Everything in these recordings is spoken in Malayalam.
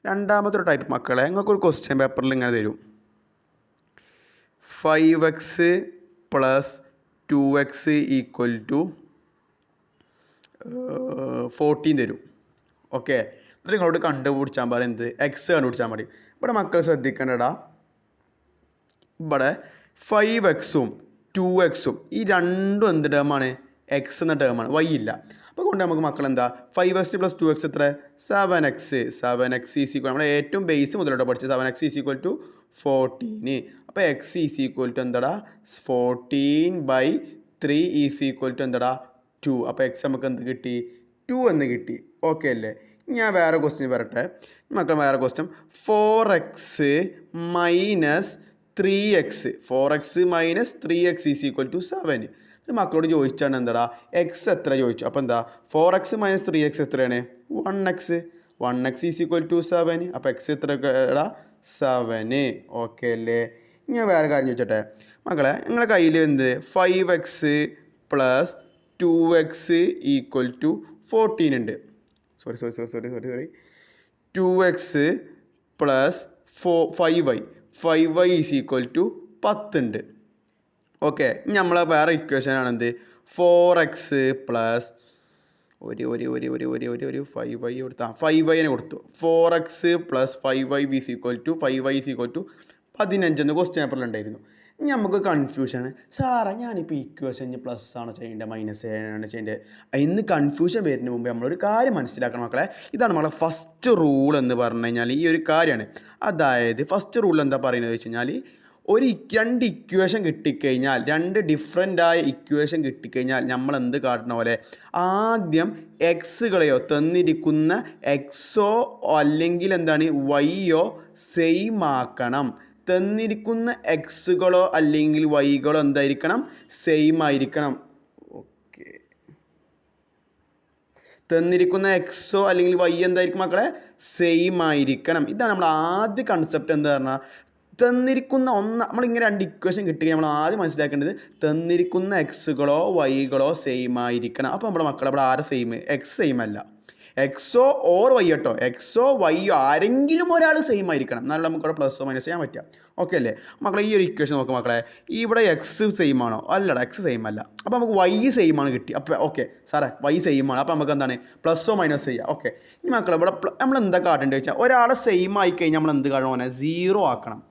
രണ്ടാമത്തെ ഒരു ടൈപ്പ് മക്കളെ നിങ്ങൾക്കൊരു ക്വസ്റ്റ്യൻ പേപ്പറിൽ ഇങ്ങനെ തരും 5x + 2x = 14 തരും. ഓക്കെ, എന്നിട്ട് നിങ്ങളോട് കണ്ടുപിടിച്ചാൽ പറയും എന്ത് എക്സ് കണ്ടുപിടിച്ചാൽ മതി. ഇവിടെ മക്കൾ ശ്രദ്ധിക്കേണ്ടടാ, ഇവിടെ 5x-ഉം 2x-ഉം ഈ രണ്ടും എന്ത് ടേമാണ്? എക്സ് എന്ന ടേമാണ്, വൈ ഇല്ല. അപ്പോൾ കൊണ്ട് നമുക്ക് മക്കൾ എന്താ 5x + 2x എത്ര? 7x. 7x = നമ്മുടെ ഏറ്റവും ബേസ് മുതലോട്ട് പഠിച്ചത് 7x = 14. അപ്പോൾ x എന്താടാ 14/3 എന്താടാ 2. അപ്പോൾ x നമുക്ക് എന്ത് കിട്ടി? 2 എന്ന് കിട്ടി. ഓക്കെ അല്ലേ? ഞാൻ വേറെ ക്വസ്റ്റ്യൻ പറയട്ടെ മക്കൾ. വേറെ question 4x - 3x. 4x - 3x = 7. മക്കളോട് ചോദിച്ചാണ് എന്താടാ എക്സ് എത്ര ചോദിച്ചു. അപ്പോൾ എന്താ 4x - 3x എത്രയാണ്? 1x. 1x = 7. അപ്പോൾ എക്സ് എത്ര? 7. ഓക്കെ അല്ലേ? ഞാൻ വേറെ കാര്യം ചോദിച്ചോട്ടെ മക്കളെ. നിങ്ങളുടെ കയ്യിൽ എന്ത് 5x + 2x = 14 ഉണ്ട്. Sorry 2x + 5y. 5y = 10 ഉണ്ട്. ഓക്കെ, നമ്മൾ വേറെ ഇക്വേഷനാണ് എന്ത് 4x + ഒരു 5y കൊടുത്താൽ 5yനെ കൊടുത്തു. 4x + 5y = 15 എന്ന് ക്വസ്റ്റ്യൻ പേപ്പറിലുണ്ടായിരുന്നു. നമുക്ക് കൺഫ്യൂഷനാണ്, സാറാ ഞാനിപ്പോൾ ഇക്വേഷൻ പ്ലസ് ആണോ ചെയ്യേണ്ടത് മൈനസ് ആണോ ചെയ്യേണ്ടത്? ഇന്ന് കൺഫ്യൂഷൻ വരുന്നതിന് മുമ്പ് നമ്മളൊരു കാര്യം മനസ്സിലാക്കണം മക്കളെ. ഇതാണ് നമ്മളെ ഫസ്റ്റ് റൂൾ എന്ന് പറഞ്ഞു കഴിഞ്ഞാൽ ഈ ഒരു കാര്യമാണ്. അതായത് ഫസ്റ്റ് റൂൾ എന്താ പറയുന്നത് വെച്ച് കഴിഞ്ഞാൽ രണ്ട് ഇക്വേഷൻ കിട്ടിക്കഴിഞ്ഞാൽ, രണ്ട് ഡിഫറെൻ്റായ ഇക്വേഷൻ കിട്ടിക്കഴിഞ്ഞാൽ നമ്മൾ എന്ത് കാട്ടണ പോലെ ആദ്യം എക്സുകളെയോ തന്നിരിക്കുന്ന എക്സോ അല്ലെങ്കിൽ എന്താണ് വൈയോ സെയിം ആക്കണം. തന്നിരിക്കുന്ന എക്സുകളോ അല്ലെങ്കിൽ വൈകളോ എന്തായിരിക്കണം? സെയിം ആയിരിക്കണം. ഓക്കെ, തന്നിരിക്കുന്ന എക്സോ അല്ലെങ്കിൽ വൈ എന്തായിരിക്കും മക്കളെ? സെയിം ആയിരിക്കണം. ഇതാണ് നമ്മൾ ആദ്യ കൺസെപ്റ്റ്. എന്താ പറഞ്ഞാൽ തന്നിരിക്കുന്ന നമ്മളിങ്ങനെ രണ്ട് ഇക്വേഷൻ കിട്ടി നമ്മൾ ആദ്യം മനസ്സിലാക്കേണ്ടത് തന്നിരിക്കുന്ന എക്സുകളോ വൈകളോ സെയിം ആയിരിക്കണം. അപ്പോൾ നമ്മുടെ മക്കളെ അവിടെ ആരെ സെയിം? എക്സ് സെയിം അല്ല, എക്സോ ഓർ വൈ കേട്ടോ. എക്സോ വൈയോ ആരെങ്കിലും ഒരാൾ സെയിം ആയിരിക്കണം, എന്നാലും നമുക്കവിടെ പ്ലസ്സോ മൈനസ് ചെയ്യാൻ പറ്റുക. ഓക്കെ അല്ലേ മക്കളെ? ഈ ഒരു ഇക്വേഷൻ നോക്കുക മക്കളെ. ഇവിടെ എക്സ് സെയിം ആണോ? അല്ലടാ, എക്സ് സെയിം അല്ല. അപ്പോൾ നമുക്ക് വൈ സെയിം ആണ് കിട്ടി. അപ്പോൾ ഓക്കെ സാറേ വൈ സെയിം ആണ്, അപ്പോൾ നമുക്ക് എന്താണ് പ്ലസ്സോ മൈനസ് ചെയ്യുക. ഓക്കെ, ഈ മക്കളെ ഇവിടെ നമ്മൾ എന്താ കാട്ടേണ്ടത് വെച്ചാൽ ഒരാളെ സെയിം ആയി കഴിഞ്ഞാൽ നമ്മൾ എന്ത് കാണണം? ഓനെ 0 ആക്കണം.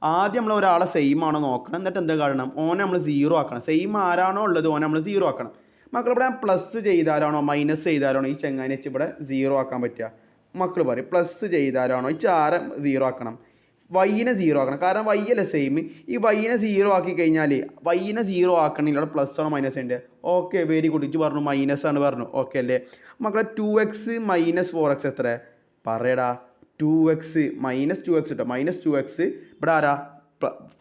ആദ്യം നമ്മൾ ഒരാളെ സെയിം ആണോ നോക്കണം, എന്നിട്ട് എന്താ കാണണം? ഓനെ നമ്മൾ 0 ആക്കണം. സെയിം ആരാണോ ഉള്ളത് ഓനെ നമ്മൾ 0 ആക്കണം. മക്കളിവിടെ പ്ലസ് ചെയ്താലാണോ മൈനസ് ചെയ്താലാണോ ഈ ചെങ്ങാനെ വെച്ച് ഇവിടെ 0 ആക്കാൻ പറ്റുക? മക്കൾ പറയും പ്ലസ് ചെയ്താലാണോ ഈ ആരെ 0 ആക്കണം? വൈനെ 0 ആക്കണം. കാരണം വൈ അല്ലേ സെയിം. ഈ വൈനെ 0 ആക്കി കഴിഞ്ഞാൽ വൈനെ 0 ആക്കണമെങ്കിൽ ഇവിടെ പ്ലസ് ആണോ മൈനസ് ഉണ്ട്? Okay, very good. ഇച്ച് പറഞ്ഞു മൈനസ് ആണ് പറഞ്ഞു. ഓക്കെ അല്ലേ മക്കളെ? 2x - 4x എത്ര? പറയടാ 2x - 2x കേട്ടോ. -2x ഇവിടെ ആരാ?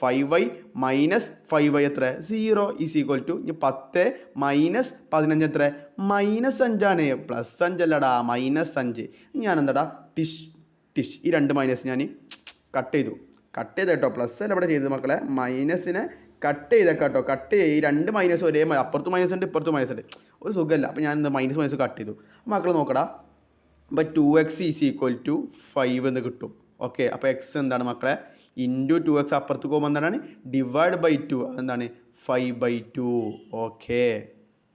5y - 5y എത്ര? 0 = 10 - 15 എത്ര? -5 +5 അല്ലടാ -5. ഞാൻ എന്താടാ ടിഷ് ഈ രണ്ട് മൈനസ് ഞാൻ കട്ട് ചെയ്തു കേട്ടോ. പ്ലസ് അല്ല ഇവിടെ ചെയ്തത് മക്കളെ, മൈനസിനെ കട്ട് ചെയ്തേക്കാട്ടോ. കട്ട് ചെയ്ത് ഈ രണ്ട് മൈനസ് ഒരേ അപ്പുറത്ത് മൈനസ് ഉണ്ട് ഇപ്പുറത്ത് മൈനസ് ഉണ്ട്, ഒരു സുഖമല്ല. അപ്പോൾ ഞാൻ എന്താ മൈനസ് കട്ട് ചെയ്തു. മക്കൾ നോക്കടാ, അപ്പോൾ 2x = 5 എന്ന് കിട്ടും. ഓക്കെ, അപ്പോൾ എക്സ് എന്താണ് മക്കളെ? ഇൻറ്റു 2x അപ്പുറത്ത് പോകുമ്പോൾ എന്താണ്? ഡിവൈഡ് ബൈ 2, അതെന്താണ്? 5/2. ഓക്കെ.